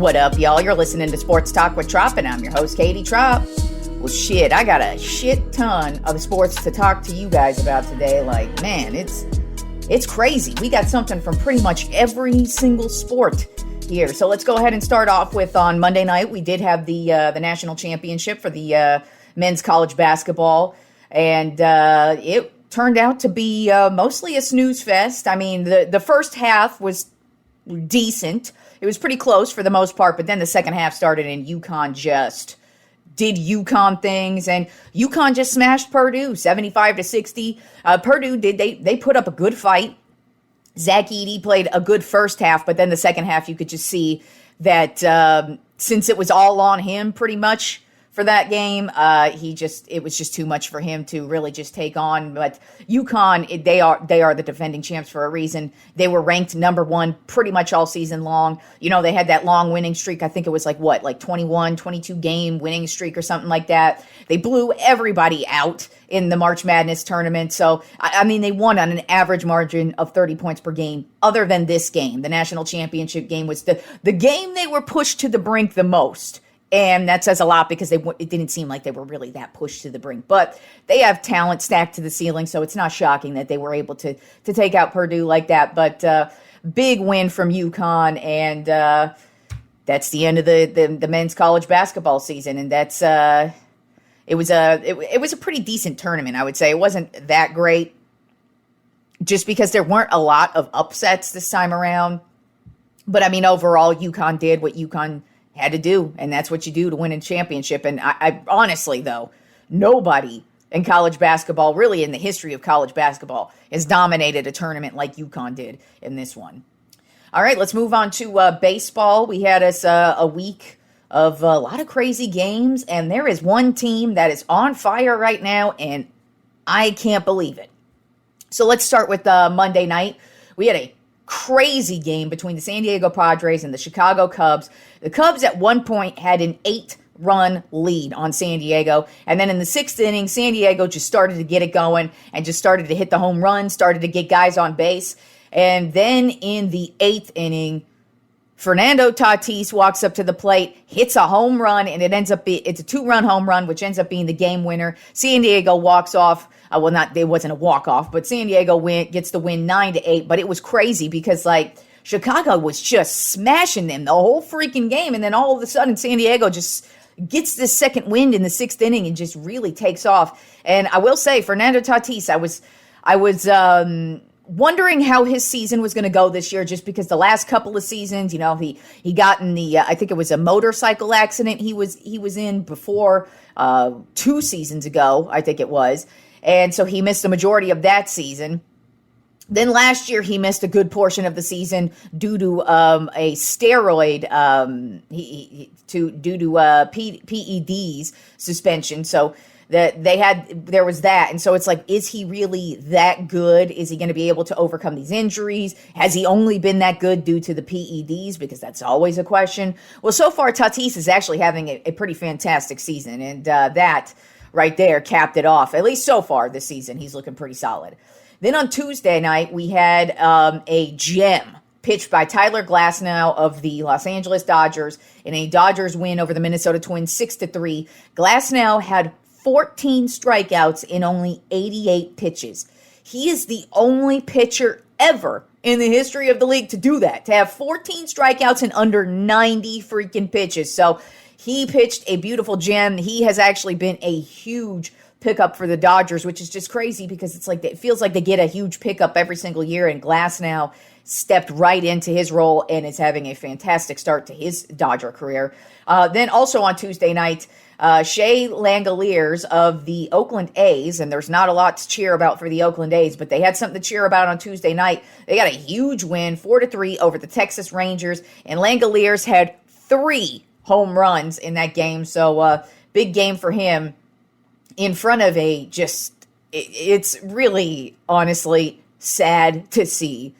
What up, y'all? You're listening to Sports Talk with Tropp, and I'm your host, Katie Tropp. Well, shit, I got a shit ton of sports to talk to you guys about today. Like, man, it's crazy. We got something from pretty much every single sport here. So let's go ahead and start off with on Monday night. We did have the national championship for the men's college basketball, and it turned out to be mostly a snooze fest. I mean, the first half was decent. It was pretty close for the most part, but then the second half started and UConn just did UConn things, and UConn just smashed Purdue 75-60. Purdue they put up a good fight. Zach Edey played a good first half, but then the second half you could just see that since it was all on him pretty much for that game, it was just too much for him to really just take on. But UConn, they are the defending champs for a reason. They were ranked number one pretty much all season long. You know, they had that long winning streak. I think it was like 21, 22 game winning streak or something like that. They blew everybody out in the March Madness tournament. So, I mean, they won on an average margin of 30 points per game. Other than this game, the national championship game was the game they were pushed to the brink the most. And that says a lot because it didn't seem like they were really that pushed to the brink. But they have talent stacked to the ceiling, so it's not shocking that they were able to take out Purdue like that. But big win from UConn, and that's the end of the men's college basketball season. And that's it was a pretty decent tournament, I would say. It wasn't that great, just because there weren't a lot of upsets this time around. But I mean, overall, UConn did what UConn had to do, and that's what you do to win a championship. And I honestly, though, nobody in college basketball, really in the history of college basketball, has dominated a tournament like UConn did in this one. All right, let's move on to baseball. We had us a week of a lot of crazy games, and there is one team that is on fire right now, and I can't believe it. So let's start with Monday night. We had a crazy game between the San Diego Padres and the Chicago Cubs. The Cubs at one point had an 8-run lead on San Diego, and then in the 6th inning, San Diego just started to get it going and just started to hit the home run, started to get guys on base. And then in the 8th inning, Fernando Tatis walks up to the plate, hits a home run, and it's a 2-run home run, which ends up being the game winner. San Diego walks off. It wasn't a walk-off, but San Diego gets the win 9-8. But it was crazy because, Chicago was just smashing them the whole freaking game. And then all of a sudden, San Diego just gets this second wind in the 6th inning and just really takes off. And I will say, Fernando Tatis, I was wondering how his season was going to go this year, just because the last couple of seasons, you know, he got in the I think it was a motorcycle accident he was in before 2 seasons ago, I think it was. And so he missed the majority of that season. Then last year he missed a good portion of the season due to a steroid due to PEDs suspension. So there was that. And so it's like, is he really that good? Is he going to be able to overcome these injuries? Has he only been that good due to the PEDs? Because that's always a question. Well, so far Tatis is actually having a pretty fantastic season, and that right there capped it off. At least so far this season, he's looking pretty solid. Then on Tuesday night, we had a gem pitched by Tyler Glasnow of the Los Angeles Dodgers in a Dodgers win over the Minnesota Twins 6-3. Glasnow had 14 strikeouts in only 88 pitches. He is the only pitcher ever in the history of the league to do that, to have 14 strikeouts in under 90 freaking pitches. So he pitched a beautiful gem. He has actually been a huge pickup for the Dodgers, which is just crazy because it's like it feels like they get a huge pickup every single year, and Glasnow stepped right into his role and is having a fantastic start to his Dodger career. Then also on Tuesday night, Shea Langoliers of the Oakland A's, and there's not a lot to cheer about for the Oakland A's, but they had something to cheer about on Tuesday night. They got a huge win, 4-3 over the Texas Rangers, and Langoliers had 3 home runs in that game, so big game for him in front of it's really, honestly, sad to see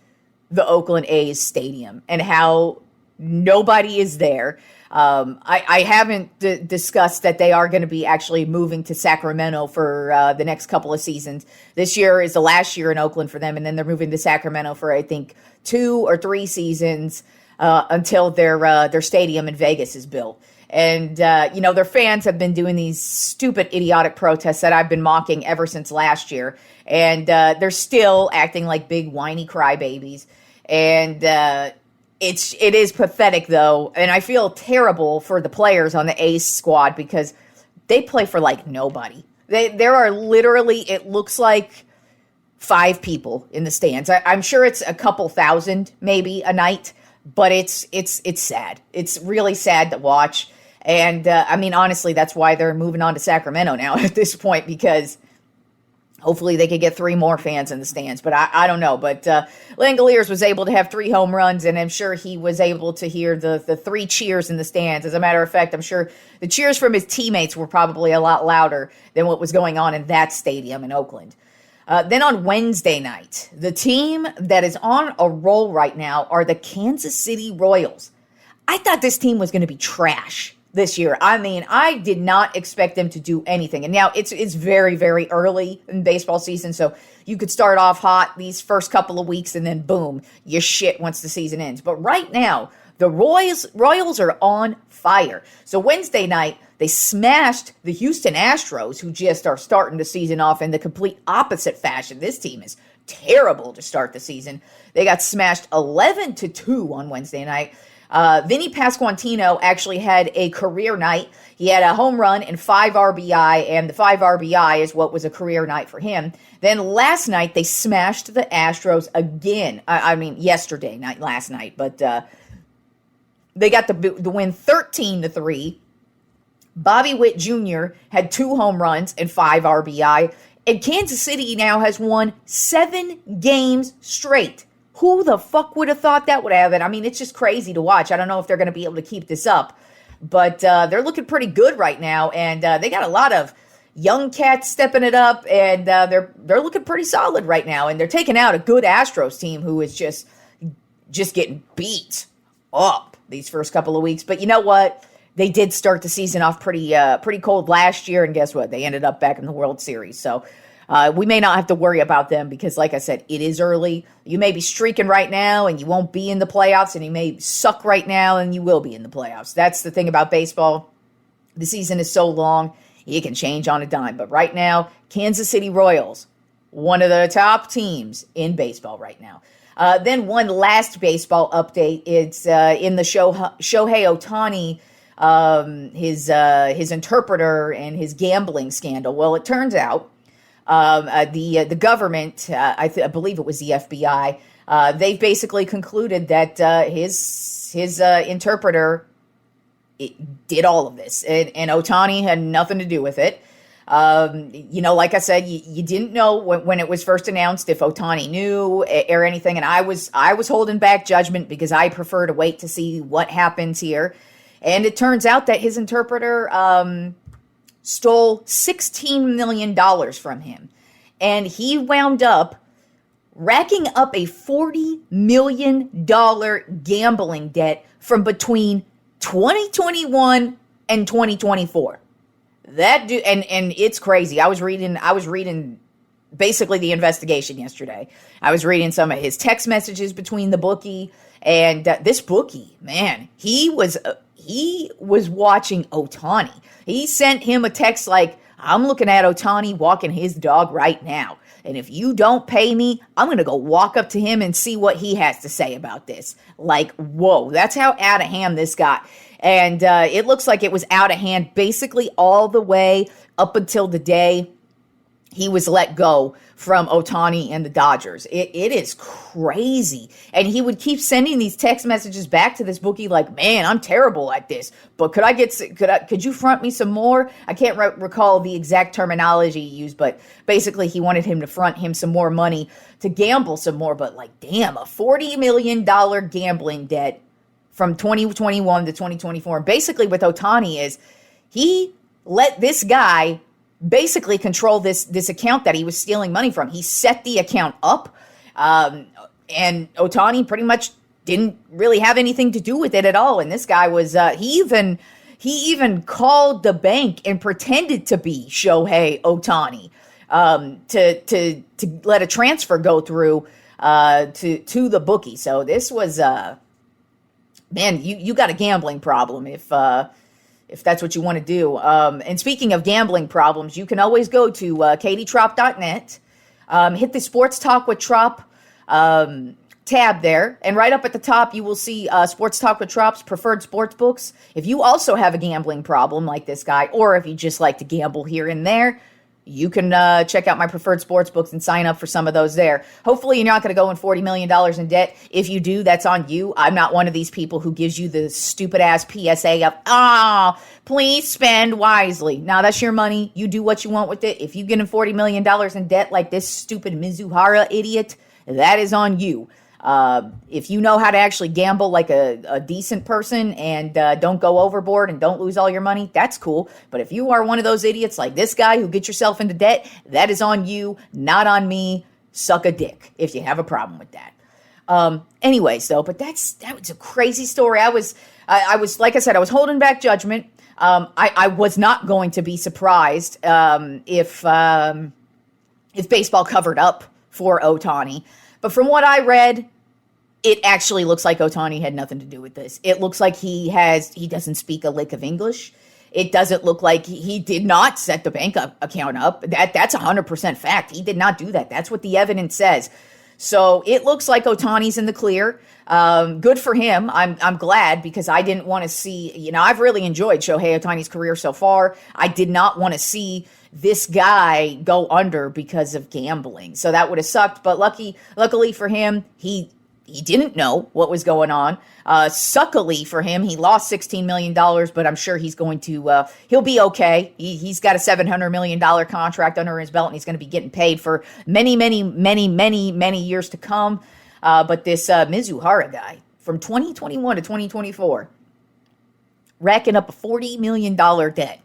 the Oakland A's stadium and how nobody is there. I haven't discussed that they are going to be actually moving to Sacramento for the next couple of seasons. This year is the last year in Oakland for them, and then they're moving to Sacramento for, I think, 2 or 3 seasons. until their stadium in Vegas is built. And, their fans have been doing these stupid, idiotic protests that I've been mocking ever since last year. And they're still acting like big, whiny crybabies. And it is pathetic, though. And I feel terrible for the players on the Ace squad because they play for, like, nobody. There are literally, it looks like 5 people in the stands. I'm sure it's a couple thousand, maybe, a night. But it's sad. It's really sad to watch. And, honestly, that's why they're moving on to Sacramento now at this point, because hopefully they could get 3 more fans in the stands. But I don't know. But Langoliers was able to have 3 home runs, and I'm sure he was able to hear the 3 cheers in the stands. As a matter of fact, I'm sure the cheers from his teammates were probably a lot louder than what was going on in that stadium in Oakland. Then on Wednesday night, the team that is on a roll right now are the Kansas City Royals. I thought this team was going to be trash this year. I did not expect them to do anything. And now it's very, very early in baseball season, so you could start off hot these first couple of weeks and then boom, you shit once the season ends. But right now, the Royals are on fire. So Wednesday night, they smashed the Houston Astros, who just are starting the season off in the complete opposite fashion. This team is terrible to start the season. They got smashed 11-2 on Wednesday night. Vinny Pasquantino actually had a career night. He had a home run and 5 RBI, and the 5 RBI is what was a career night for him. Then last night, they smashed the Astros again. Yesterday, not last night, but they got the win 13-3. Bobby Witt Jr. had 2 home runs and 5 RBI. And Kansas City now has won 7 games straight. Who the fuck would have thought that would happen? It's just crazy to watch. I don't know if they're going to be able to keep this up. But they're looking pretty good right now. And they got a lot of young cats stepping it up. And they're looking pretty solid right now. And they're taking out a good Astros team who is just getting beat up these first couple of weeks. But you know what? They did start the season off pretty cold last year, and guess what? They ended up back in the World Series. So we may not have to worry about them because, like I said, it is early. You may be streaking right now, and you won't be in the playoffs, and you may suck right now, and you will be in the playoffs. That's the thing about baseball. The season is so long, it can change on a dime. But right now, Kansas City Royals, one of the top teams in baseball right now. Then one last baseball update. It's in the Shohei Ohtani, his interpreter and his gambling scandal. Well, it turns out the government, I believe it was the FBI, they basically concluded that his interpreter did all of this, and Ohtani had nothing to do with it. Like I said, you didn't know when it was first announced if Ohtani knew or anything, and I was holding back judgment because I prefer to wait to see what happens here. And it turns out that his interpreter stole $16 million from him. And he wound up racking up a $40 million gambling debt from between 2021 and 2024. That dude, and it's crazy. I was reading basically the investigation yesterday. I was reading some of his text messages between the bookie and this bookie, man, he was watching Ohtani. He sent him a text like, I'm looking at Ohtani walking his dog right now. And if you don't pay me, I'm going to go walk up to him and see what he has to say about this. Like, whoa, that's how out of hand this got. And it looks like it was out of hand basically all the way up until the day he was let go from Ohtani and the Dodgers. It is crazy. And he would keep sending these text messages back to this bookie like, man, I'm terrible at this, but could you front me some more? I can't recall the exact terminology he used, but basically he wanted him to front him some more money to gamble some more. But like, damn, a $40 million gambling debt from 2021 to 2024. And basically what Ohtani is, he let this guy basically control this account that he was stealing money from. He set the account up, and Ohtani pretty much didn't really have anything to do with it at all. And this guy was he even called the bank and pretended to be Shohei Ohtani to let a transfer go through to the bookie. So this was man, you got a gambling problem if that's what you want to do. And speaking of gambling problems, you can always go to katietropp.net, hit the Sports Talk with Tropp tab there, and right up at the top you will see Sports Talk with Tropp's preferred sports books. If you also have a gambling problem like this guy, or if you just like to gamble here and there, you can check out my preferred sports books and sign up for some of those there. Hopefully you're not going to go in $40 million in debt. If you do, that's on you. I'm not one of these people who gives you the stupid ass PSA of, please spend wisely. Now that's your money. You do what you want with it. If you get in $40 million in debt like this stupid Mizuhara idiot, that is on you. If you know how to actually gamble like a decent person and don't go overboard and don't lose all your money, that's cool. But if you are one of those idiots like this guy who gets yourself into debt, that is on you, not on me. Suck a dick if you have a problem with that. Anyways, though, but that was a crazy story. I was like I said, I was holding back judgment. I was not going to be surprised if baseball covered up for Ohtani. But from what I read, it actually looks like Ohtani had nothing to do with this. It looks like he doesn't speak a lick of English. It doesn't look like he did not set the bank account up. That's 100% fact. He did not do that. That's what the evidence says. So it looks like Ohtani's in the clear. Good for him. I'm glad, because I didn't want to see, I've really enjoyed Shohei Ohtani's career so far. I did not want to see this guy go under because of gambling. So that would have sucked. But luckily for him, he didn't know what was going on. Suckily for him, he lost $16 million, but I'm sure he's going to, he'll be okay. He's got a $700 million contract under his belt, and he's going to be getting paid for many, many, many, many, many years to come. But this Mizuhara guy, from 2021 to 2024, racking up a $40 million debt.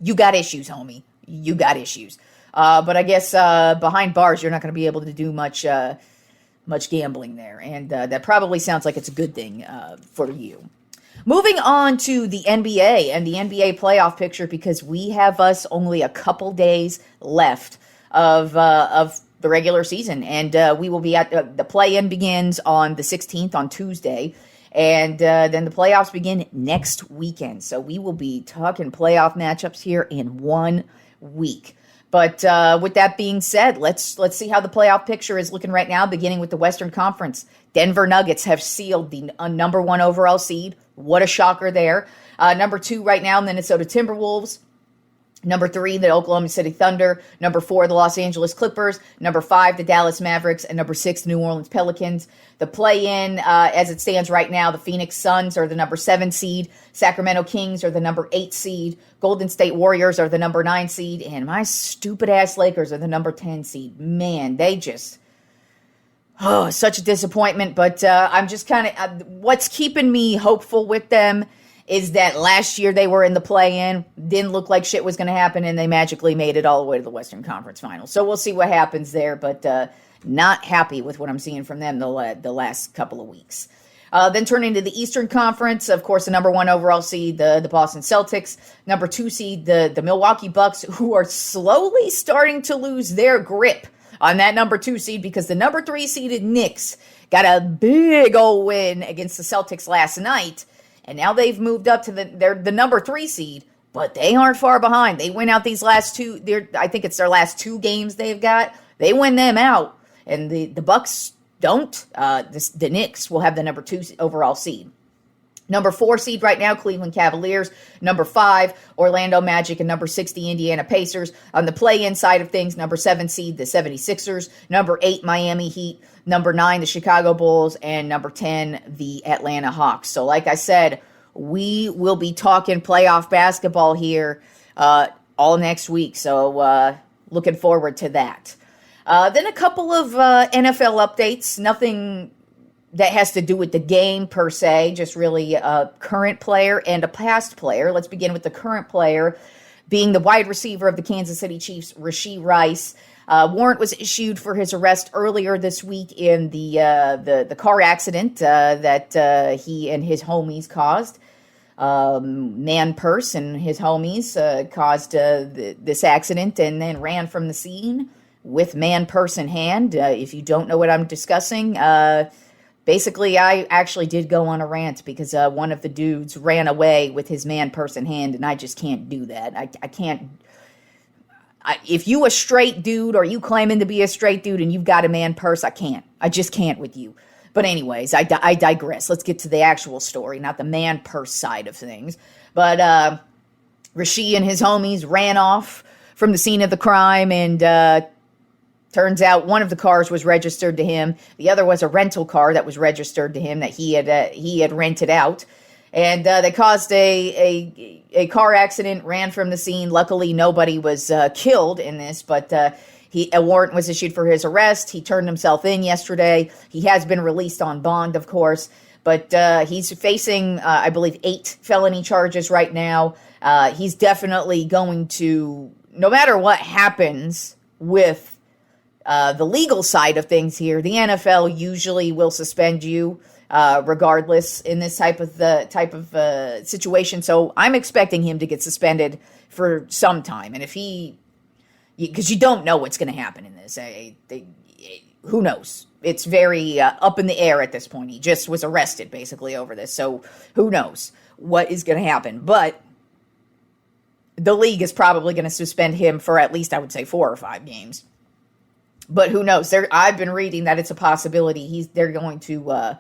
You got issues, homie. You got issues. But I guess behind bars, you're not going to be able to do much gambling there. And that probably sounds like it's a good thing for you. Moving on to the NBA and the NBA playoff picture, because we have only a couple days left of the regular season. And we will be at the play-in begins on the 16th, on Tuesday. And then the playoffs begin next weekend. So we will be talking playoff matchups here in 1 week. But with that being said, let's see how the playoff picture is looking right now, beginning with the Western Conference. Denver Nuggets have sealed the number 1 overall seed. What a shocker there. Number 2 right now, Minnesota Timberwolves. Number 3, the Oklahoma City Thunder. Number 4, the Los Angeles Clippers. Number 5, the Dallas Mavericks. And number 6, the New Orleans Pelicans. The play-in, as it stands right now, the Phoenix Suns are the number 7 seed. Sacramento Kings are the number 8 seed. Golden State Warriors are the number 9 seed. And my stupid-ass Lakers are the number 10 seed. Man, they just... such a disappointment. But I'm just kind of... what's keeping me hopeful with them is that last year they were in the play-in, didn't look like shit was going to happen, and they magically made it all the way to the Western Conference Finals. So we'll see what happens there, but not happy with what I'm seeing from them the last couple of weeks. Then turning to the Eastern Conference, of course, the number 1 overall seed, the Boston Celtics. Number 2 seed, the Milwaukee Bucks, who are slowly starting to lose their grip on that number 2 seed, because the number 3 seeded Knicks got a big old win against the Celtics last night. And now they've moved up to they're the number 3 seed, but they aren't far behind. They win out these last 2. I think it's their last 2 games they've got. They win them out, and the Bucks don't. The Knicks will have the number 2 overall seed. Number 4 seed right now, Cleveland Cavaliers. Number 5, Orlando Magic. And number 6, the Indiana Pacers. On the play-in side of things, number 7 seed, the 76ers. Number 8, Miami Heat. Number 9, the Chicago Bulls. And number 10, the Atlanta Hawks. So like I said, we will be talking playoff basketball here all next week. So looking forward to that. Then a couple of NFL updates. Nothing that has to do with the game per se, just really a current player and a past player. Let's begin with the current player, being the wide receiver of the Kansas City Chiefs, Rashee Rice. Warrant was issued for his arrest earlier this week in the car accident that he and his homies caused. Man Purse and his homies caused this accident and then ran from the scene with Man Purse in hand. If you don't know what I'm discussing, Basically, I actually did go on a rant because one of the dudes ran away with his man purse in hand, and I just can't do that. I can't. If you a straight dude or you claiming to be a straight dude and you've got a man purse, I can't. I just can't with you. But anyways, I digress. Let's get to the actual story, not the man purse side of things. But Rashee and his homies ran off from the scene of the crime, and turns out one of the cars was registered to him. The other was a rental car that was registered to him that he had rented out. And they caused a car accident, ran from the scene. Luckily, nobody was killed in this, but a warrant was issued for his arrest. He turned himself in yesterday. He has been released on bond, of course, but he's facing, I believe, 8 felony charges right now. He's definitely going to, no matter what happens with the legal side of things here, the NFL usually will suspend you regardless in this type of situation. So I'm expecting him to get suspended for some time. And if because you don't know what's going to happen in this. Who knows? It's very up in the air at this point. He just was arrested basically over this. So who knows what is going to happen. But the league is probably going to suspend him for at least, I would say, 4 or 5 games. But who knows? I've been reading that it's a possibility they're going to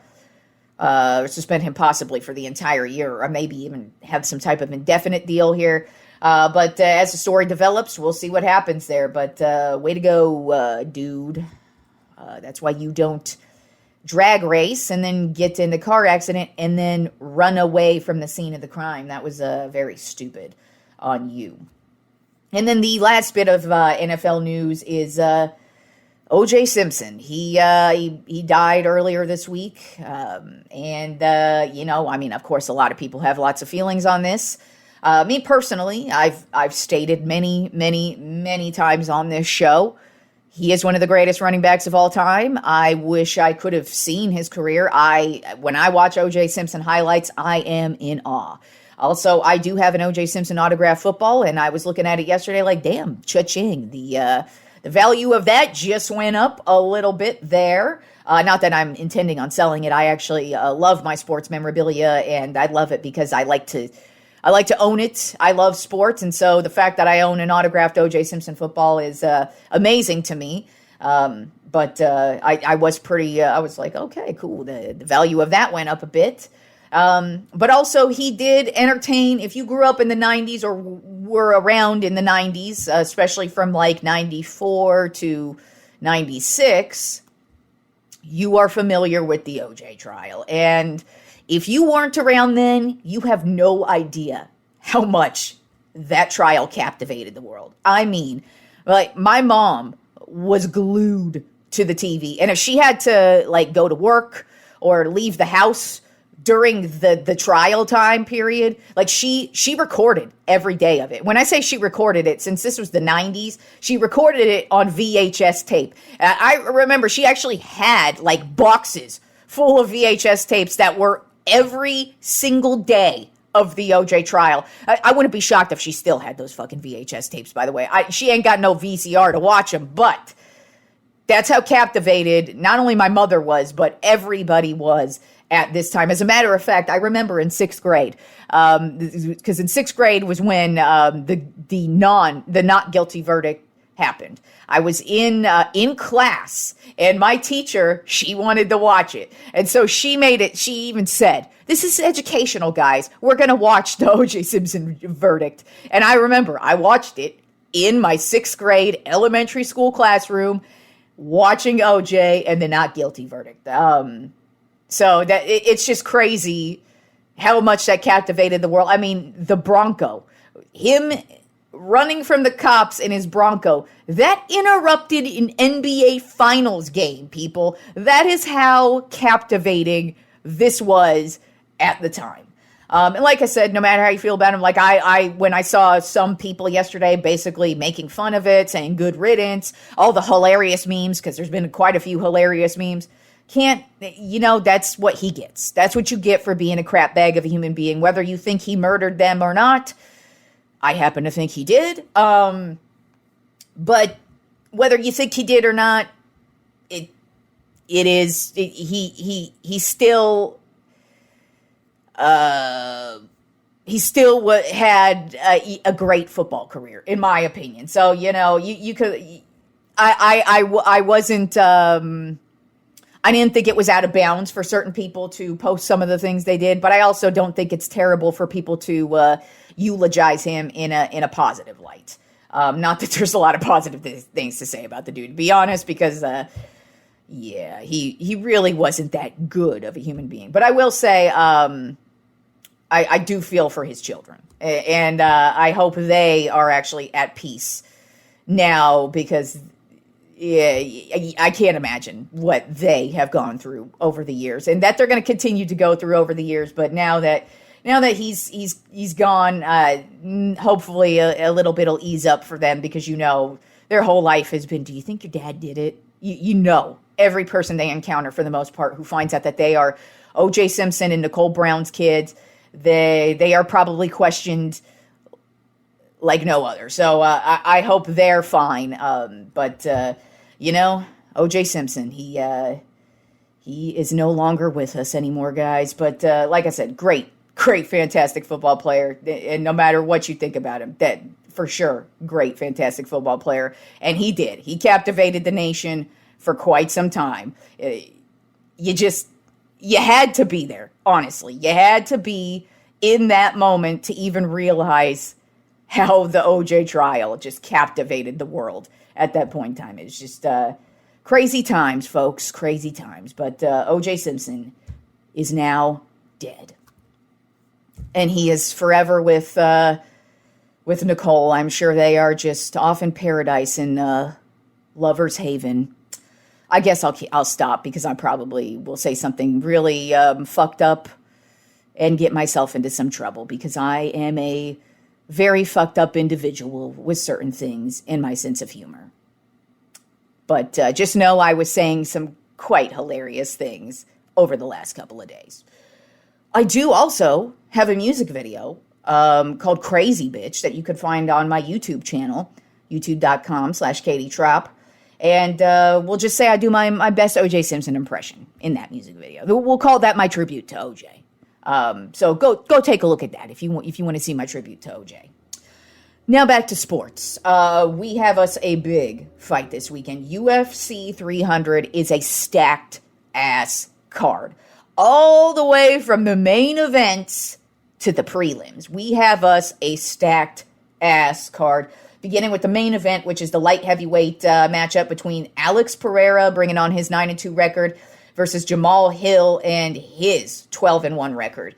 suspend him possibly for the entire year, or maybe even have some type of indefinite deal here. But as the story develops, we'll see what happens there. But way to go, dude. That's why you don't drag race and then get in the car accident and then run away from the scene of the crime. That was very stupid on you. And then the last bit of NFL news is O.J. Simpson. He died earlier this week. Of course, a lot of people have lots of feelings on this. Me personally, I've stated many times on this show, he is one of the greatest running backs of all time. I wish I could have seen his career. When I watch O.J. Simpson highlights, I am in awe. Also, I do have an O.J. Simpson autographed football, and I was looking at it yesterday like, damn, cha-ching. The value of that just went up a little bit there. Not that I'm intending on selling it. I actually love my sports memorabilia, and I love it because I like to own it. I love sports, and so the fact that I own an autographed O.J. Simpson football is amazing to me. But I was like, okay, cool. The value of that went up a bit. But also he did entertain, if you grew up in the 90s or were around in the 90s, especially from like 94 to 96, you are familiar with the OJ trial. And if you weren't around then, you have no idea how much that trial captivated the world. I mean, like, my mom was glued to the TV. And if she had to like go to work or leave the house during the trial time period, like she recorded every day of it. When I say she recorded it, since this was the 90s, she recorded it on VHS tape. I remember she actually had like boxes full of VHS tapes that were every single day of the OJ trial. I wouldn't be shocked if she still had those fucking VHS tapes, by the way. She ain't got no VCR to watch them, but that's how captivated not only my mother was, but everybody was at this time. As a matter of fact, I remember in 6th grade, because in 6th grade was when the not guilty verdict happened. I was in class, and my teacher, she wanted to watch it. And so she made it, she even said, "This is educational, guys. We're going to watch the O.J. Simpson verdict." And I remember I watched it in my 6th grade elementary school classroom, watching OJ and the not guilty verdict. So that it's just crazy how much that captivated the world. I mean, the Bronco, him running from the cops in his Bronco, that interrupted an NBA Finals game, people. That is how captivating this was at the time. And like I said, no matter how you feel about him, like when I saw some people yesterday basically making fun of it, saying good riddance, all the hilarious memes, because there's been quite a few hilarious memes. That's what he gets. That's what you get for being a crap bag of a human being, whether you think he murdered them or not. I happen to think he did. But whether you think he did or not, it is, he still, he still had a great football career, in my opinion. So, you could, I wasn't, I didn't think it was out of bounds for certain people to post some of the things they did, but I also don't think it's terrible for people to eulogize him in a positive light. Not that there's a lot of positive things to say about the dude, to be honest, because he really wasn't that good of a human being. But I will say, I do feel for his children, and I hope they are actually at peace now, because I can't imagine what they have gone through over the years, and that they're going to continue to go through over the years. But now that he's gone, hopefully a little bit will ease up for them, because their whole life has been, do you think your dad did it? Every person they encounter, for the most part, who finds out that they are O.J. Simpson and Nicole Brown's kids, they are probably questioned like no other. So I hope they're fine. But O.J. Simpson, he is no longer with us anymore, guys. But like I said, great, fantastic football player. And no matter what you think about him, that for sure, great, fantastic football player. And he did. He captivated the nation for quite some time. You had to be there, honestly. You had to be in that moment to even realize how the OJ trial just captivated the world at that point in time. It's just crazy times, folks, crazy times. But OJ Simpson is now dead. And he is forever with Nicole. I'm sure they are just off in paradise in Lover's Haven. I guess I'll stop, because I probably will say something really fucked up and get myself into some trouble, because I am a very fucked up individual with certain things in my sense of humor. But just know I was saying some quite hilarious things over the last couple of days. I do also have a music video called Crazy Bitch that you could find on my YouTube channel, youtube.com/Katie Tropp. And we'll just say I do my best O.J. Simpson impression in that music video. We'll call that my tribute to O.J. So go take a look at that if you want to see my tribute to O.J. Now back to sports. We have us a big fight this weekend. UFC 300 is a stacked ass card, all the way from the main events to the prelims. We have us a stacked ass card, beginning with the main event, which is the light heavyweight matchup between Alex Pereira, bringing on his 9-2 record, versus Jamal Hill and his 12-1 record.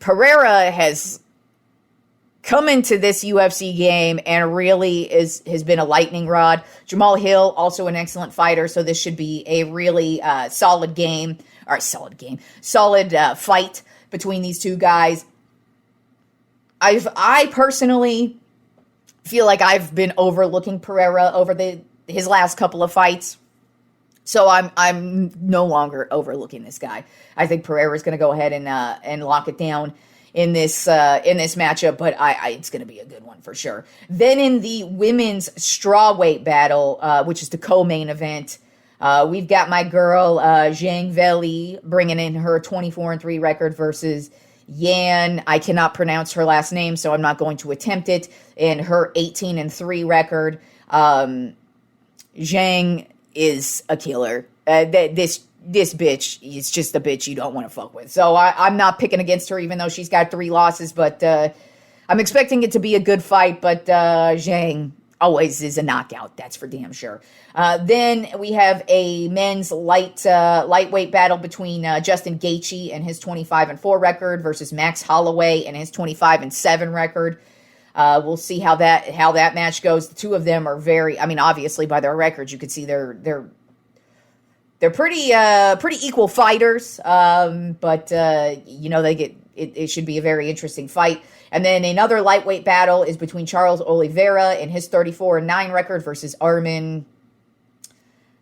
Pereira has come into this UFC game and really has been a lightning rod. Jamal Hill, also an excellent fighter, so this should be a really solid fight between these two guys. I personally feel like I've been overlooking Pereira over his last couple of fights. So I'm no longer overlooking this guy. I think Pereira is going to go ahead and lock it down in this matchup, but it's going to be a good one for sure. Then in the women's strawweight battle, which is the co-main event, we've got my girl Zhang Weili bringing in her 24-3 record versus Yan. I cannot pronounce her last name, so I'm not going to attempt it. And her 18-3 record. Zhang is a killer. This bitch is just a bitch you don't want to fuck with. So I'm not picking against her, even though she's got 3 losses. But I'm expecting it to be a good fight. But Zhang always is a knockout. That's for damn sure. Then we have a men's lightweight battle between Justin Gaethje and his 25-4 record versus Max Holloway and his 25-7 record. We'll see how that match goes. The two of them are obviously by their records, you could see they're pretty equal fighters. But it should be a very interesting fight. And then another lightweight battle is between Charles Oliveira and his 34-9 record versus Armin.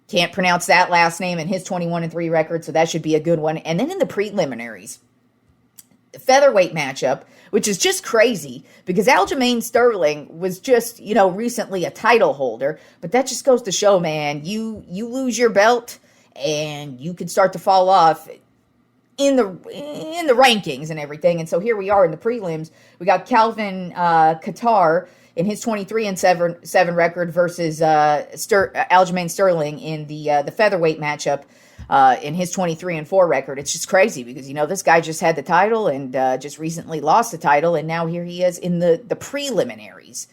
Can't pronounce that last name, and his 21-3 record, so that should be a good one. And then in the preliminaries, the featherweight matchup, which is just crazy because Aljamain Sterling was just, recently a title holder, but that just goes to show, man, you lose your belt and you could start to fall off in the rankings and everything. And so here we are in the prelims. We got Calvin Kattar in his 23-7 record versus Aljamain Sterling in the featherweight matchup in his 23-4 record. It's just crazy because, this guy just had the title and just recently lost the title, and now here he is in the preliminaries.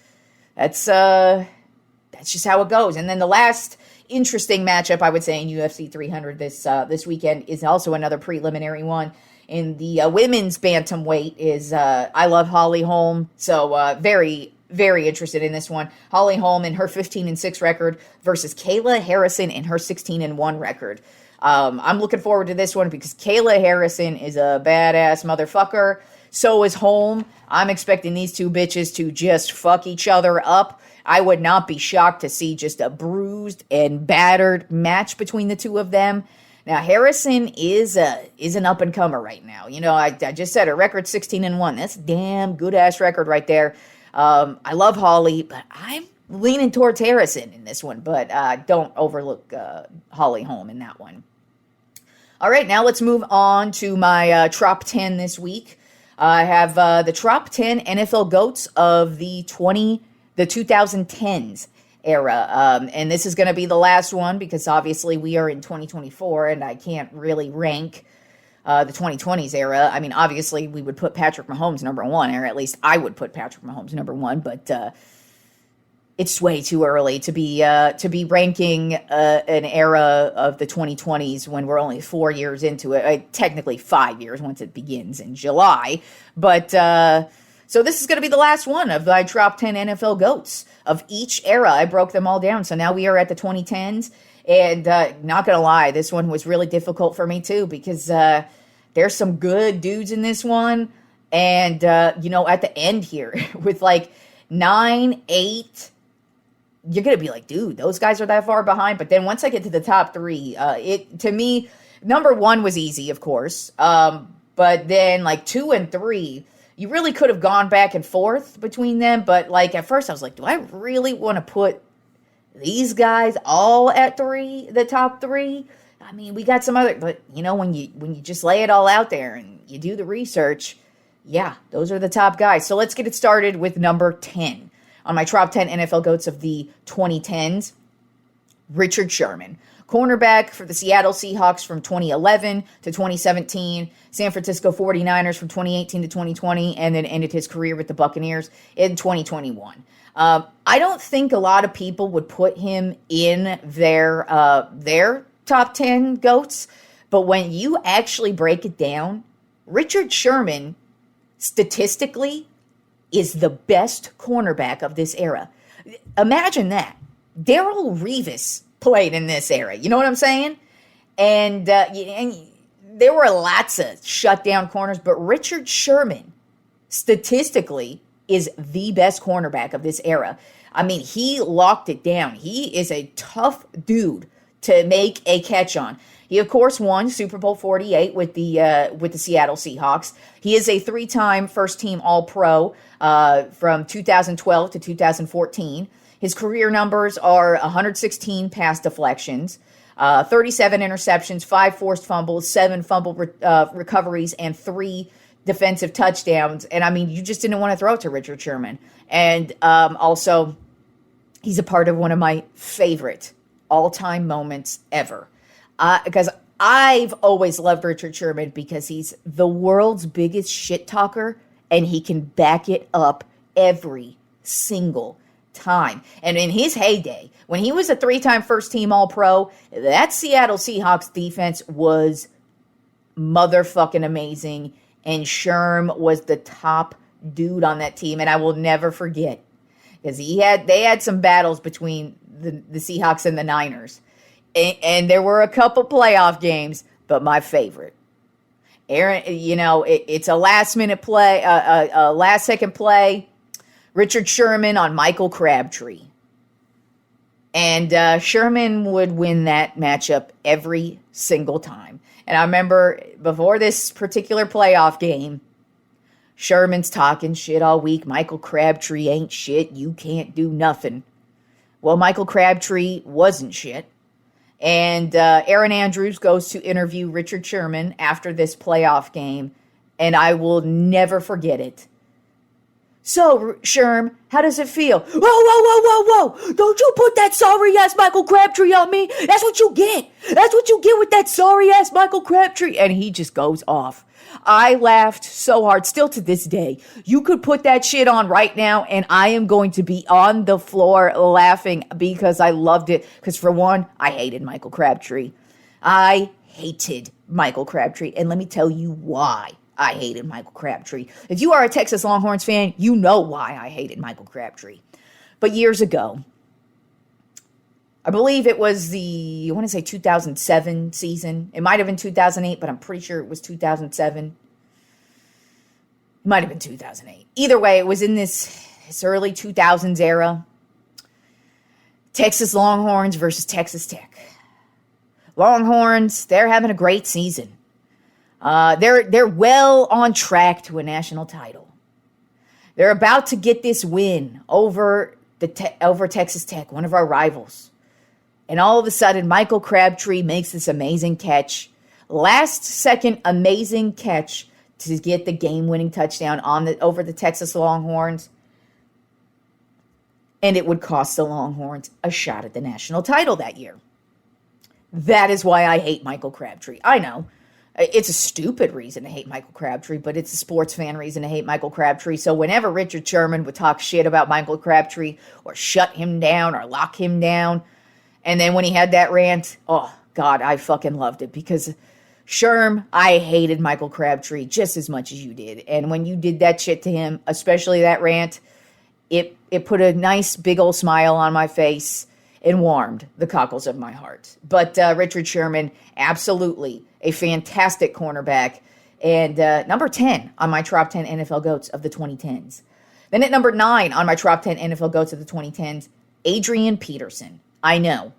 That's just how it goes. And then the last interesting matchup, I would say, in UFC 300 this weekend is also another preliminary one. In the women's bantamweight is I love Holly Holm, so very, very interested in this one. Holly Holm in her 15-6 record versus Kayla Harrison in her 16-1 record. I'm looking forward to this one because Kayla Harrison is a badass motherfucker. So is Holm. I'm expecting these two bitches to just fuck each other up. I would not be shocked to see just a bruised and battered match between the two of them. Now, Harrison is an up-and-comer right now. I just said her record 16-1. That's a damn good-ass record right there. I love Holly, but I'm leaning towards Harrison in this one. But don't overlook Holly Holm in that one. All right, now let's move on to my Tropp 10 this week. I have the Tropp 10 NFL GOATs of the 2010s era. And this is going to be the last one because obviously we are in 2024 and I can't really rank the 2020s era. I mean, obviously we would put Patrick Mahomes number one, or at least I would put Patrick Mahomes number one, but it's way too early to be ranking an era of the 2020s when we're only 4 years into it. Technically 5 years once it begins in July. But so this is going to be the last one of my top 10 NFL GOATs of each era. I broke them all down. So now we are at the 2010s. And not going to lie, this one was really difficult for me too because there's some good dudes in this one. And, at the end here with like 9, 8, you're going to be like, dude, those guys are that far behind. But then once I get to the top three, to me, number one was easy, of course. But then like 2 and 3, you really could have gone back and forth between them. But like at first I was like, do I really want to put these guys all at 3, the top 3? I mean, we got some other, but when you just lay it all out there and you do the research, yeah, those are the top guys. So let's get it started with number 10. On my top 10 NFL GOATs of the 2010s, Richard Sherman. Cornerback for the Seattle Seahawks from 2011 to 2017, San Francisco 49ers from 2018 to 2020, and then ended his career with the Buccaneers in 2021. I don't think a lot of people would put him in their top 10 GOATs, but when you actually break it down, Richard Sherman, statistically, is the best cornerback of this era. Imagine that. Darrelle Revis played in this era. You know what I'm saying? And there were lots of shutdown corners, but Richard Sherman, statistically, is the best cornerback of this era. I mean, he locked it down. He is a tough dude to make a catch on. He, of course, won Super Bowl 48 with the Seattle Seahawks. He is a 3-time first-team All-Pro from 2012 to 2014. His career numbers are 116 pass deflections, 37 interceptions, 5 forced fumbles, 7 fumble recoveries, and 3 defensive touchdowns. And, I mean, you just didn't want to throw it to Richard Sherman. And also, he's a part of one of my favorite all-time moments ever. Because I've always loved Richard Sherman because he's the world's biggest shit talker and he can back it up every single time. And in his heyday, when he was a 3-time first-team All-Pro, that Seattle Seahawks defense was motherfucking amazing, and Sherm was the top dude on that team. And I will never forget because they had some battles between the Seahawks and the Niners. And there were a couple playoff games, but my favorite, Aaron, it's a last-minute play, a last-second play, Richard Sherman on Michael Crabtree. And Sherman would win that matchup every single time. And I remember before this particular playoff game, Sherman's talking shit all week. Michael Crabtree ain't shit. You can't do nothing. Well, Michael Crabtree wasn't shit. And Aaron Andrews goes to interview Richard Sherman after this playoff game, and I will never forget it. So, Sherm, how does it feel? Whoa, whoa, whoa, whoa, whoa. Don't you put that sorry-ass Michael Crabtree on me. That's what you get. That's what you get with that sorry-ass Michael Crabtree. And he just goes off. I laughed so hard, still to this day. You could put that shit on right now, and I am going to be on the floor laughing because I loved it. Because for one, I hated Michael Crabtree. I hated Michael Crabtree. And let me tell you why I hated Michael Crabtree. If you are a Texas Longhorns fan, you know why I hated Michael Crabtree. But years ago, I believe it was I want to say 2007 season. It might have been 2008, but I'm pretty sure it was 2007. It might have been 2008. Either way, it was in this early 2000s era. Texas Longhorns versus Texas Tech. Longhorns, they're having a great season. They're well on track to a national title. They're about to get this win over Texas Tech, one of our rivals. And all of a sudden, Michael Crabtree makes this amazing catch. Last second amazing catch to get the game-winning touchdown over the Texas Longhorns. And it would cost the Longhorns a shot at the national title that year. That is why I hate Michael Crabtree. I know. It's a stupid reason to hate Michael Crabtree, but it's a sports fan reason to hate Michael Crabtree. So whenever Richard Sherman would talk shit about Michael Crabtree or shut him down or lock him down, and then when he had that rant, oh, God, I fucking loved it because Sherm, I hated Michael Crabtree just as much as you did. And when you did that shit to him, especially that rant, it put a nice big old smile on my face and warmed the cockles of my heart. But Richard Sherman, absolutely a fantastic cornerback. And number 10 on my Tropp 10 NFL GOATs of the 2010s. Then at number 9 on my Tropp 10 NFL GOATs of the 2010s, Adrian Peterson. I know.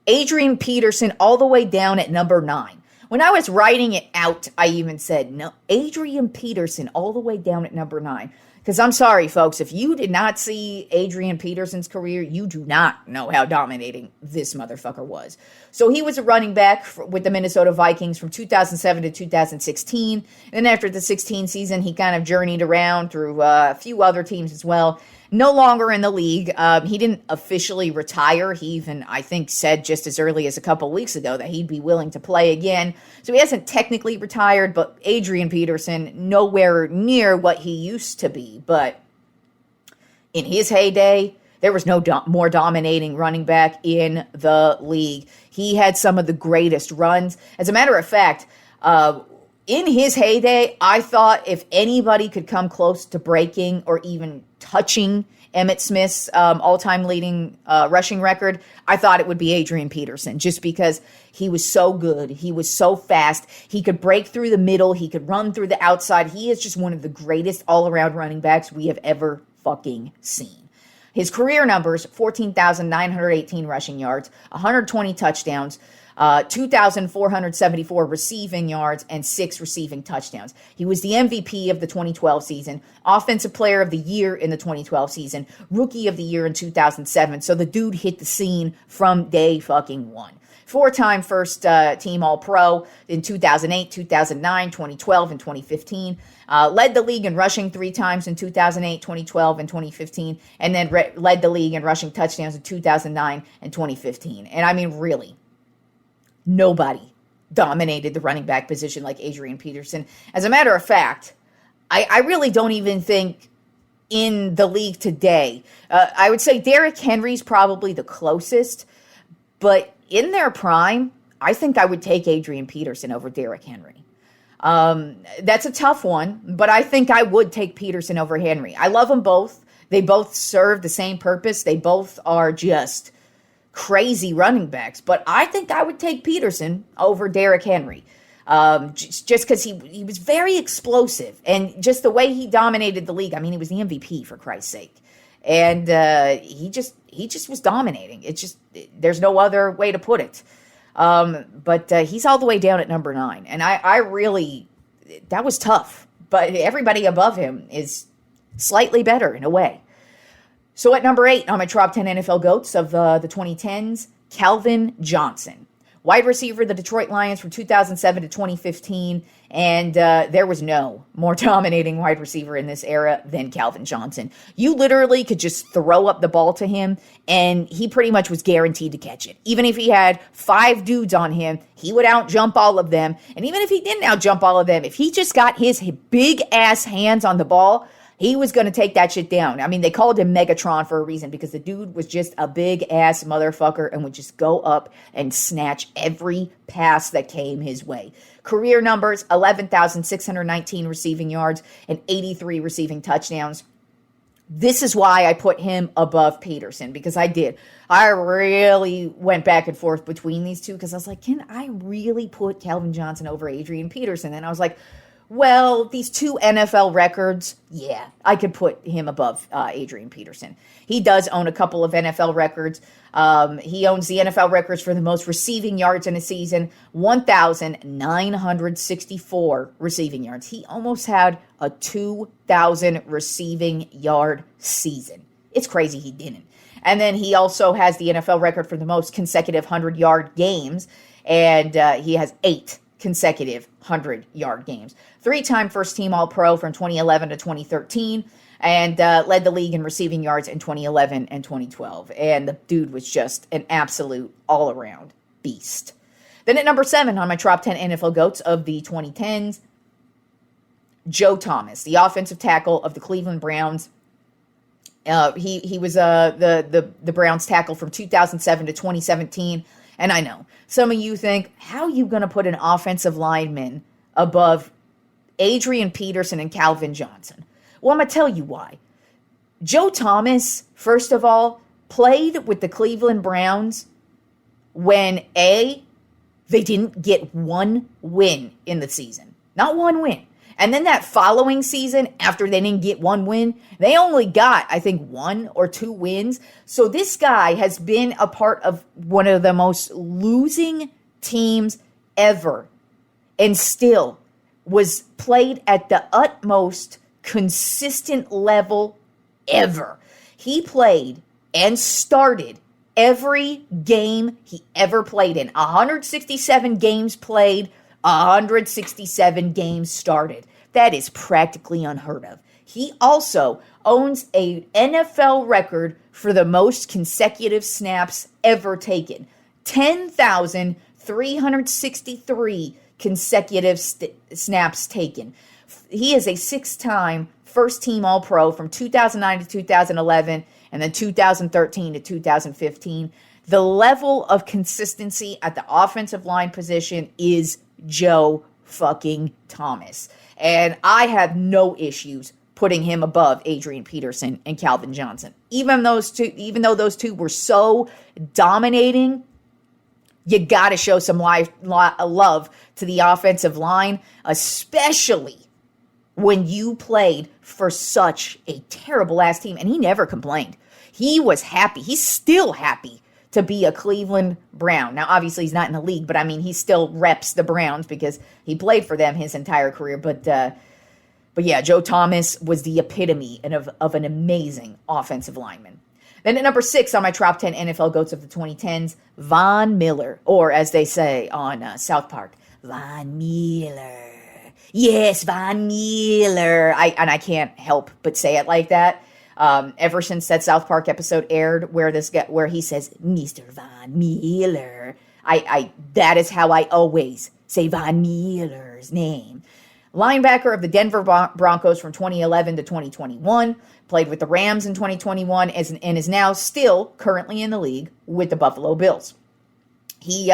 Adrian Peterson all the way down at number 9. When I was writing it out, I even said, no, Adrian Peterson all the way down at number 9. Because I'm sorry, folks, if you did not see Adrian Peterson's career, you do not know how dominating this motherfucker was. So he was a running back with the Minnesota Vikings from 2007 to 2016. And then after the 16 season, he kind of journeyed around through a few other teams as well. No longer in the league. He didn't officially retire. He even, I think, said just as early as a couple weeks ago that he'd be willing to play again. So he hasn't technically retired, but Adrian Peterson, nowhere near what he used to be. But in his heyday, there was no more dominating running back in the league. He had some of the greatest runs. As a matter of fact, in his heyday, I thought if anybody could come close to breaking or even touching Emmitt Smith's all-time leading rushing record, I thought it would be Adrian Peterson, just because he was so good. He was so fast. He could break through the middle. He could run through the outside. He is just one of the greatest all-around running backs we have ever fucking seen. His career numbers, 14,918 rushing yards, 120 touchdowns, 2,474 receiving yards, and 6 receiving touchdowns. He was the MVP of the 2012 season, Offensive Player of the Year in the 2012 season, Rookie of the Year in 2007. So the dude hit the scene from day fucking one. 4-time first team All-Pro in 2008, 2009, 2012, and 2015. Led the league in rushing 3 times in 2008, 2012, and 2015. And then led the league in rushing touchdowns in 2009 and 2015. And I mean, really, nobody dominated the running back position like Adrian Peterson. As a matter of fact, I really don't even think in the league today, I would say Derrick Henry's probably the closest, but in their prime, I think I would take Adrian Peterson over Derrick Henry. That's a tough one, but I think I would take Peterson over Henry. I love them both. They both serve the same purpose. They both are just crazy running backs, but I think I would take Peterson over Derrick Henry. Just because he was very explosive, and just the way he dominated the league. I mean, he was the MVP, for Christ's sake. And he just was dominating. It's just, there's no other way to put it. But he's all the way down at number 9. And I really, that was tough. But everybody above him is slightly better in a way. So at number 8 on my Tropp 10 NFL GOATs of the 2010s, Calvin Johnson. Wide receiver, the Detroit Lions from 2007 to 2015, and there was no more dominating wide receiver in this era than Calvin Johnson. You literally could just throw up the ball to him, and he pretty much was guaranteed to catch it. Even if he had 5 dudes on him, he would out-jump all of them, and even if he didn't out-jump all of them, if he just got his big-ass hands on the ball, he was going to take that shit down. I mean, they called him Megatron for a reason because the dude was just a big-ass motherfucker and would just go up and snatch every pass that came his way. Career numbers, 11,619 receiving yards and 83 receiving touchdowns. This is why I put him above Peterson, because I did. I really went back and forth between these two because I was like, can I really put Calvin Johnson over Adrian Peterson? And I was like, well, these 2 NFL records, yeah, I could put him above Adrian Peterson. He does own a couple of NFL records. He owns the NFL records for the most receiving yards in a season, 1,964 receiving yards. He almost had a 2,000 receiving yard season. It's crazy he didn't. And then he also has the NFL record for the most consecutive 100-yard games, and he has 8 consecutive 100-yard games. 3-time first-team All-Pro from 2011 to 2013, and led the league in receiving yards in 2011 and 2012. And the dude was just an absolute all-around beast. Then at number 7 on my top 10 NFL GOATs of the 2010s, Joe Thomas, the offensive tackle of the Cleveland Browns. He was the Browns tackle from 2007 to 2017. And I know, some of you think, how are you going to put an offensive lineman above Adrian Peterson and Calvin Johnson? Well, I'm going to tell you why. Joe Thomas, first of all, played with the Cleveland Browns when, they didn't get 1 win in the season. Not 1 win. And then that following season, after they didn't get 1 win, they only got, I think, 1 or 2 wins. So this guy has been a part of one of the most losing teams ever, and still was played at the utmost consistent level ever. He played and started every game he ever played in. 167 games played, 167 games started. That is practically unheard of. He also owns an NFL record for the most consecutive snaps ever taken. 10,363 consecutive snaps taken. He is a 6-time first-team All-Pro from 2009 to 2011 and then 2013 to 2015. The level of consistency at the offensive line position is Joe fucking Thomas. And I have no issues putting him above Adrian Peterson and Calvin Johnson. Even though those two were so dominating, you got to show some love to the offensive line, especially when you played for such a terrible-ass team. And he never complained. He was happy. He's still happy to be a Cleveland Brown. Now, obviously, he's not in the league, but I mean, he still reps the Browns because he played for them his entire career. But yeah, Joe Thomas was the epitome of an amazing offensive lineman. Then at number 6 on my top 10 NFL GOATs of the 2010s, Von Miller, or as they say on South Park, Von Miller. Yes, Von Miller. I can't help but say it like that. Ever since that South Park episode aired where he says, Mr. Von Miller, that is how I always say Von Miller's name. Linebacker of the Denver Broncos from 2011 to 2021, played with the Rams in 2021, and is now still currently in the league with the Buffalo Bills. He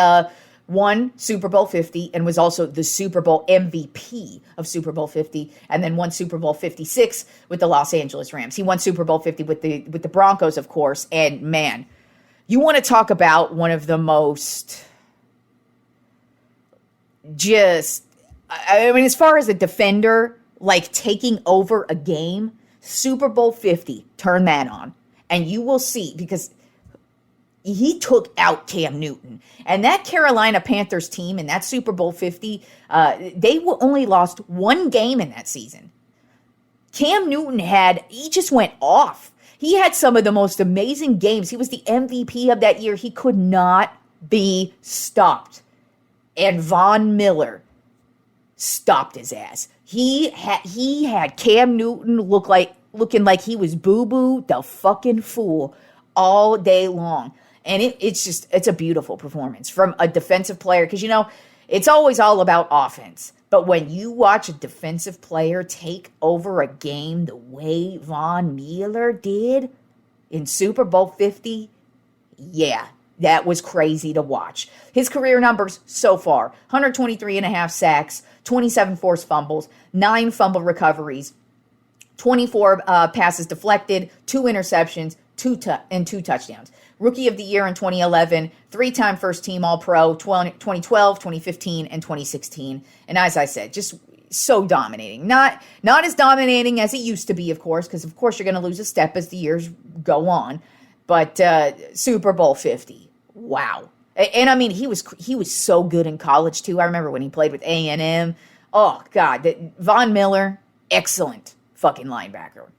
won Super Bowl 50 and was also the Super Bowl MVP of Super Bowl 50, and then won Super Bowl 56 with the Los Angeles Rams. He won Super Bowl 50 with the Broncos, of course, and man, you want to talk about one of the most I mean, as far as a defender, like taking over a game, Super Bowl 50, turn that on, and you will see, because he took out Cam Newton. And that Carolina Panthers team in that Super Bowl 50, they only lost 1 game in that season. Cam Newton he just went off. He had some of the most amazing games. He was the MVP of that year. He could not be stopped. And Von Miller stopped his ass. He had Cam Newton looking like he was boo-boo the fucking fool all day long. And it's a beautiful performance from a defensive player. Because, it's always all about offense. But when you watch a defensive player take over a game the way Von Miller did in Super Bowl 50, yeah, that was crazy to watch. His career numbers so far: 123.5 sacks, 27 forced fumbles, 9 fumble recoveries, 24 passes deflected, 2 interceptions, 2 touchdowns. Rookie of the Year in 2011, 3-time first-team All-Pro, 2012, 2015, and 2016. And as I said, just so dominating. Not as dominating as it used to be, of course, because, of course, you're going to lose a step as the years go on. But Super Bowl 50, wow. And, I mean, he was so good in college, too. I remember when he played with A&M. Oh, God. Von Miller, excellent fucking linebacker.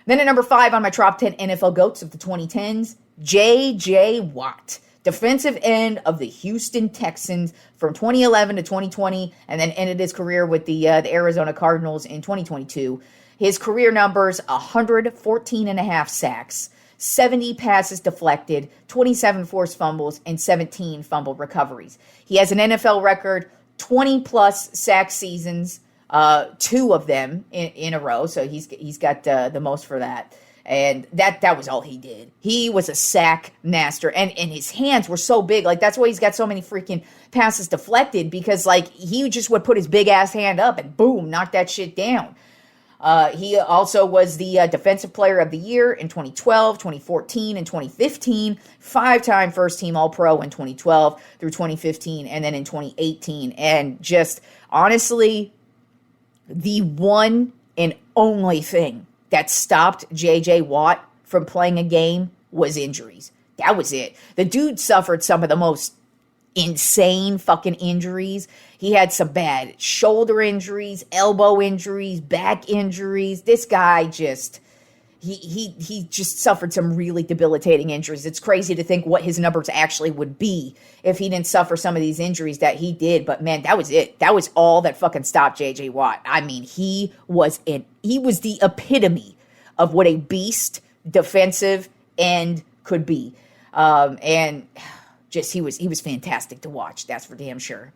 Then at number 5 on my top 10 NFL GOATs of the 2010s, J.J. Watt, defensive end of the Houston Texans from 2011 to 2020, and then ended his career with the Arizona Cardinals in 2022. His career numbers: 114.5 sacks, 70 passes deflected, 27 forced fumbles, and 17 fumble recoveries. He has an NFL record, 20-plus sack seasons, 2 of them in a row, so he's got the most for that. And that was all he did. He was a sack master. And his hands were so big. Like, that's why he's got so many freaking passes deflected. Because, like, he just would put his big-ass hand up and, boom, knock that shit down. He also was the Defensive Player of the Year in 2012, 2014, and 2015. 5-time first-team All-Pro in 2012 through 2015. And then in 2018. And just, honestly, the one and only thing that stopped J.J. Watt from playing a game was injuries. That was it. The dude suffered some of the most insane fucking injuries. He had some bad shoulder injuries, elbow injuries, back injuries. This guy just, he just suffered some really debilitating injuries. It's crazy to think what his numbers actually would be if he didn't suffer some of these injuries that he did. But man, that was it. That was all that fucking stopped J.J. Watt. I mean, he was the epitome of what a beast defensive end could be. And just, he was fantastic to watch. That's for damn sure.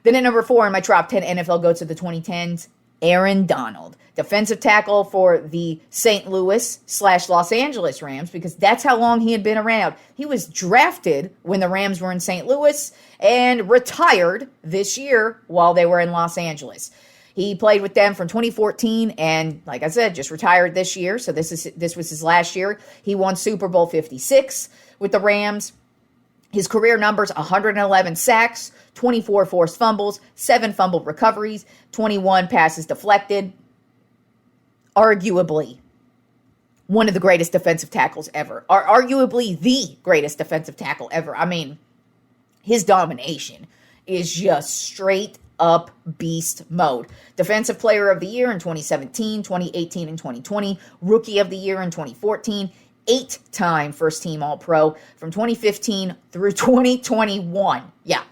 Then at number 4 in my top 10 NFL GOATs of the 2010s, Aaron Donald, defensive tackle for the St. Louis/Los Angeles Rams, because that's how long he had been around. He was drafted when the Rams were in St. Louis and retired this year while they were in Los Angeles. He played with them from 2014 and, like I said, just retired this year. So this was his last year. He won Super Bowl 56 with the Rams. His career numbers: 111 sacks, 24 forced fumbles, 7 fumble recoveries, 21 passes deflected. Arguably one of the greatest defensive tackles ever. Arguably the greatest defensive tackle ever. I mean, his domination is just straight up beast mode. Defensive Player of the Year in 2017, 2018, and 2020. Rookie of the Year in 2014. 8-time first-team All-Pro from 2015 through 2021. Yeah,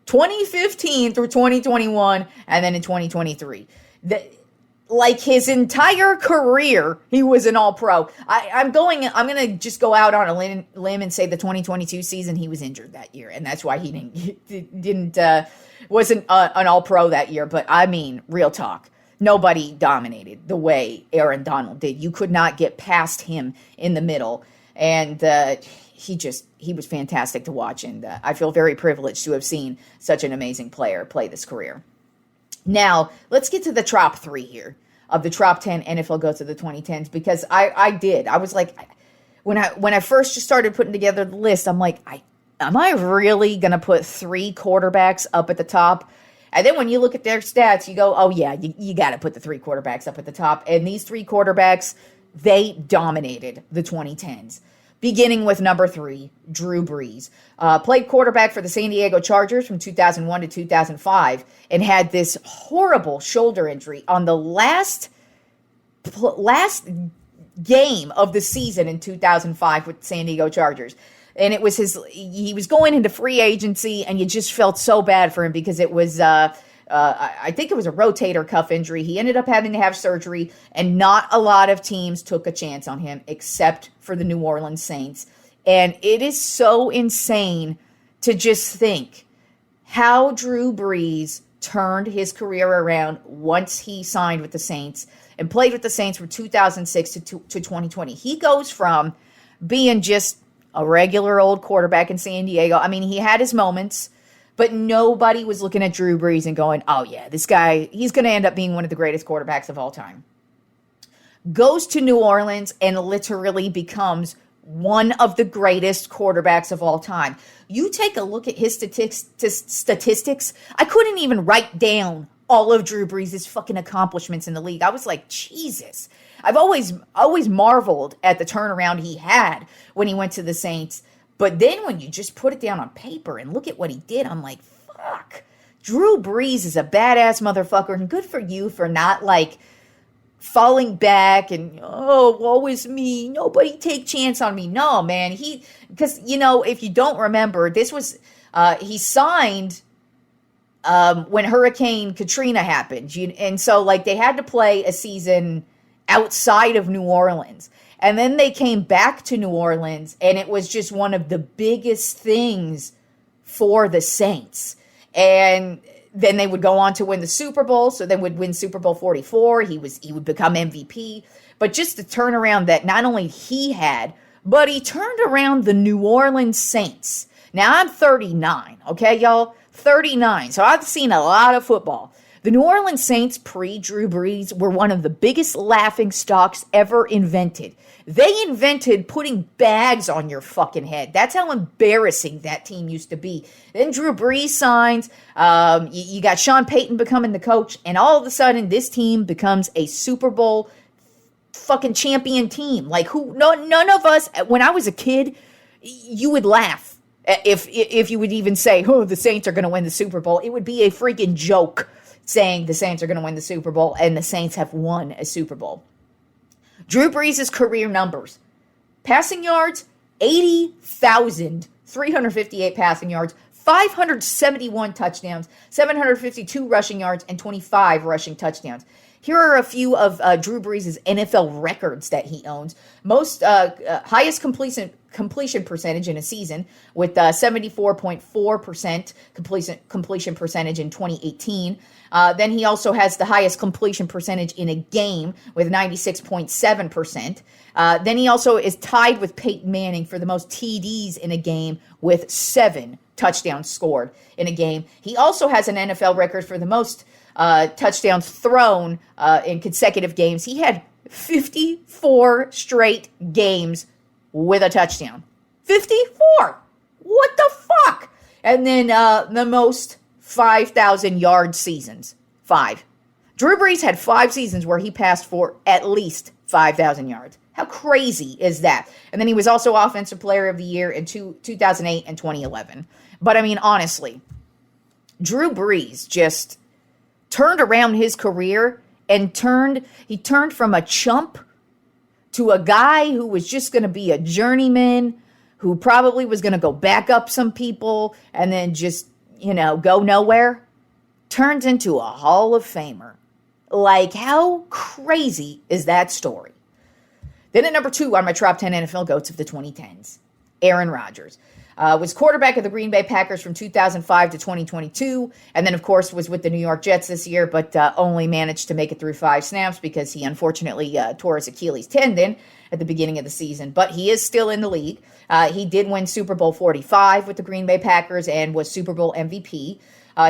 2015 through 2021, and then in 2023. Like his entire career, he was an All-Pro. I'm going to just go out on a limb and say the 2022 season he was injured that year, and that's why he wasn't an All-Pro that year. But I mean, real talk. Nobody dominated the way Aaron Donald did. You could not get past him in the middle. And he was fantastic to watch. And I feel very privileged to have seen such an amazing player play this career. Now, let's get to the top 3 here of the top 10 NFL GOATs of the 2010s. Because I was like, when I first just started putting together the list, I'm like, am I really going to put 3 quarterbacks up at the top? And then when you look at their stats, you go, oh, yeah, you got to put the 3 quarterbacks up at the top. And these 3 quarterbacks, they dominated the 2010s. Beginning with number 3, Drew Brees. Played quarterback for the San Diego Chargers from 2001 to 2005 and had this horrible shoulder injury on the last game of the season in 2005 with the San Diego Chargers. And it was he was going into free agency, and you just felt so bad for him because it was, I think it was a rotator cuff injury. He ended up having to have surgery, and not a lot of teams took a chance on him except for the New Orleans Saints. And it is so insane to just think how Drew Brees turned his career around once he signed with the Saints and played with the Saints from 2006 to 2020. He goes from being just a regular old quarterback in San Diego. I mean, he had his moments, but nobody was looking at Drew Brees and going, oh yeah, this guy, he's going to end up being one of the greatest quarterbacks of all time. Goes to New Orleans and literally becomes one of the greatest quarterbacks of all time. You take a look at his statistics. I couldn't even write down all of Drew Brees' fucking accomplishments in the league. I was like, Jesus. I've always marveled at the turnaround he had when he went to the Saints. But then when you just put it down on paper and look at what he did, I'm like, fuck. Drew Brees is a badass motherfucker, and good for you for not like falling back and, oh, woe is me, nobody take chance on me. No, man, because, you know, if you don't remember, this was, he signed when Hurricane Katrina happened. And so, like, they had to play a season outside of New Orleans. And then they came back to New Orleans, and it was just one of the biggest things for the Saints. And then they would go on to win the Super Bowl. So they would win Super Bowl 44. He would become MVP. But just the turnaround that not only he had, but he turned around the New Orleans Saints. Now I'm 39, okay, y'all? 39. So I've seen a lot of football. The New Orleans Saints pre-Drew Brees were one of the biggest laughing stocks ever invented. They invented putting bags on your fucking head. That's how embarrassing that team used to be. Then Drew Brees signs. You got Sean Payton becoming the coach. And all of a sudden, this team becomes a Super Bowl fucking champion team. Like, none of us, when I was a kid, you would laugh if you would even say, oh, the Saints are going to win the Super Bowl. It would be a freaking joke saying the Saints are going to win the Super Bowl, and the Saints have won a Super Bowl. Drew Brees' career numbers. Passing yards, 80,358 passing yards, 571 touchdowns, 752 rushing yards, and 25 rushing touchdowns. Here are a few of Drew Brees' NFL records that he owns. Most highest completion percentage in a season with 74.4% completion percentage in 2018. Then he also has the highest completion percentage in a game with 96.7%. Then he also is tied with Peyton Manning for the most TDs in a game with 7 touchdowns scored in a game. He also has an NFL record for the most touchdowns thrown in consecutive games. He had 54 straight games with a touchdown. 54! What the fuck? And then the most 5,000 yard seasons. 5. Drew Brees had 5 seasons where he passed for at least 5,000 yards. How crazy is that? And then he was also Offensive Player of the Year in 2008 and 2011. But I mean, honestly, Drew Brees just turned around his career and he turned from a chump to a guy who was just going to be a journeyman, who probably was going to go back up some people and then just, go nowhere. Turns into a Hall of Famer. Like, how crazy is that story? Then at number 2 on my top 10 NFL GOATs of the 2010s, Aaron Rodgers. Was quarterback of the Green Bay Packers from 2005 to 2022, and then, of course, was with the New York Jets this year, but only managed to make it through 5 snaps because he unfortunately tore his Achilles tendon at the beginning of the season. But he is still in the league. He did win Super Bowl 45 with the Green Bay Packers and was Super Bowl MVP.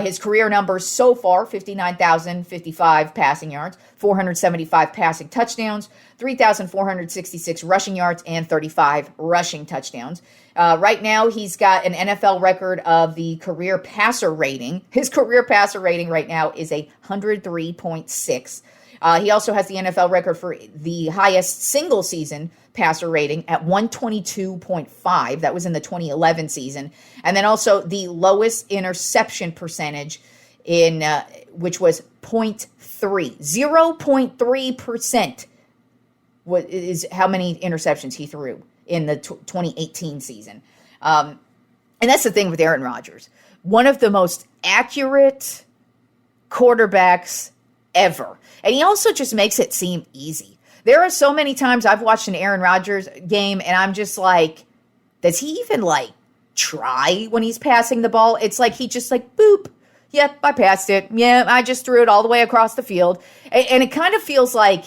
His career numbers so far, 59,055 passing yards, 475 passing touchdowns, 3,466 rushing yards, and 35 rushing touchdowns. Right now, he's got an NFL record of the career passer rating. His career passer rating right now is 103.6. He also has the NFL record for the highest single season passer rating at 122.5. That was in the 2011 season. And then also the lowest interception percentage in which was 0.3. 0.3% is how many interceptions he threw in the 2018 season. And that's the thing with Aaron Rodgers. One of the most accurate quarterbacks ever. And he also just makes it seem easy. There are so many times I've watched an Aaron Rodgers game and I'm just like, does he even like try when he's passing the ball? It's like he just like, boop. Yep, I passed it. Yeah, I just threw it all the way across the field. And it kind of feels like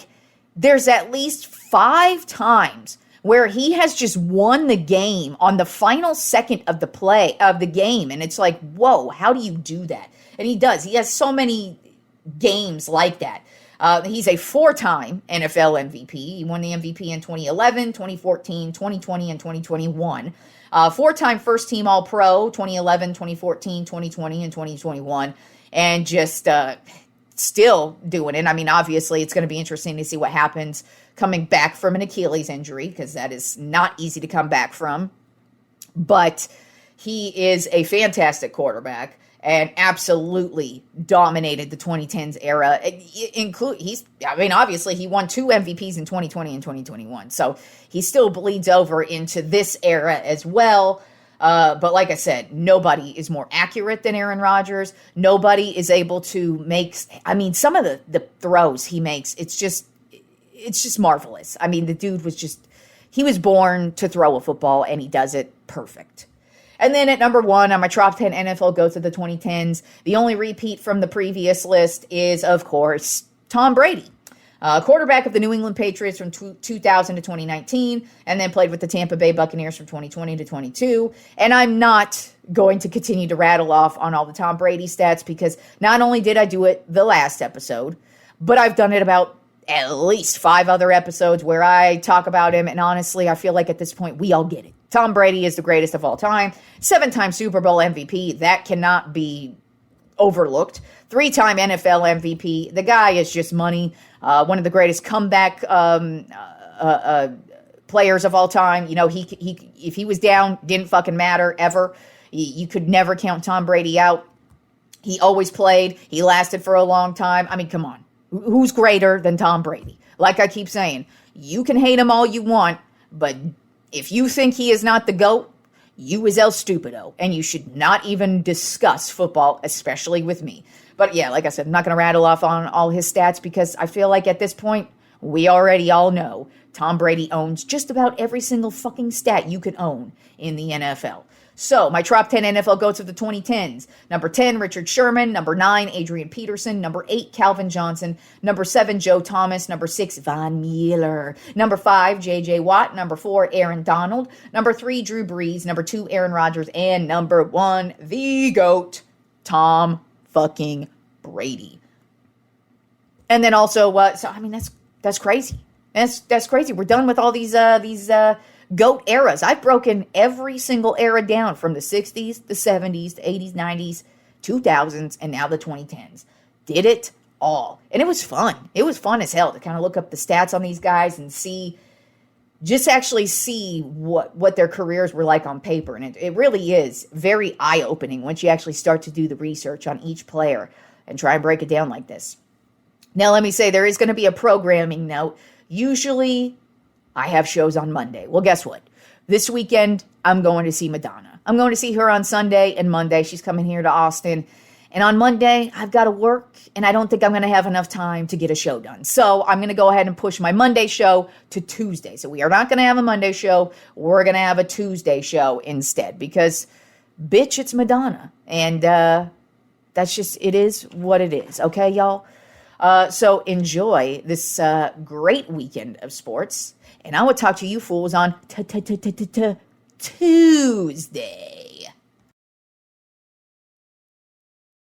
there's at least 5 times where he has just won the game on the final second of the game. And it's like, whoa, how do you do that? And he does. He has so many games like that. He's a 4-time NFL MVP. He won the MVP in 2011, 2014, 2020, and 2021. 4-time first-team All-Pro, 2011, 2014, 2020, and 2021. And just still doing it. I mean, obviously, it's going to be interesting to see what happens coming back from an Achilles injury, because that is not easy to come back from. But he is a fantastic quarterback and absolutely dominated the 2010s era. Obviously, he won 2 MVPs in 2020 and 2021. So he still bleeds over into this era as well. But like I said, nobody is more accurate than Aaron Rodgers. Nobody is able to make, some of the throws he makes, it's just marvelous. I mean, the dude he was born to throw a football, and he does it perfect. And then at number 1 on my top 10 NFL GOATs of the 2010s, the only repeat from the previous list is, of course, Tom Brady. Quarterback of the New England Patriots from 2000 to 2019, and then played with the Tampa Bay Buccaneers from 2020 to 22. And I'm not going to continue to rattle off on all the Tom Brady stats, because not only did I do it the last episode, but I've done it about at least 5 other episodes where I talk about him. And honestly, I feel like at this point, we all get it. Tom Brady is the greatest of all time. 7-time Super Bowl MVP. That cannot be overlooked. 3-time NFL MVP. The guy is just money. One of the greatest comeback players of all time. You know, he if he was down, didn't fucking matter ever. You could never count Tom Brady out. He always played. He lasted for a long time. I mean, come on. Who's greater than Tom Brady? Like I keep saying, you can hate him all you want, but if you think he is not the GOAT, you is el stupido, and you should not even discuss football, especially with me. But yeah, like I said, I'm not going to rattle off on all his stats, because I feel like at this point, we already all know Tom Brady owns just about every single fucking stat you can own in the NFL. So, my top 10 NFL GOATs of the 2010s. Number 10, Richard Sherman. Number 9, Adrian Peterson. Number 8, Calvin Johnson. Number 7, Joe Thomas. Number 6, Von Miller. Number 5, J.J. Watt. Number 4, Aaron Donald. Number 3, Drew Brees. Number 2, Aaron Rodgers. And number 1, the GOAT, Tom fucking Brady. And then also, that's crazy. That's crazy. We're done with all these GOAT eras. I've broken every single era down, from the 60s, the 70s, the 80s, 90s, 2000s, and now the 2010s. Did it all. And it was fun. It was fun as hell to kind of look up the stats on these guys and see what their careers were like on paper. And it really is very eye-opening once you actually start to do the research on each player and try and break it down like this. Now, let me say, there is going to be a programming note. Usually, I have shows on Monday. Well, guess what? This weekend, I'm going to see Madonna. I'm going to see her on Sunday and Monday. She's coming here to Austin. And on Monday, I've got to work, and I don't think I'm going to have enough time to get a show done. So I'm going to go ahead and push my Monday show to Tuesday. So we are not going to have a Monday show. We're going to have a Tuesday show instead, because, bitch, it's Madonna. And that's just, it is what it is. Okay, y'all? So enjoy this great weekend of sports. And I will talk to you fools on Tuesday.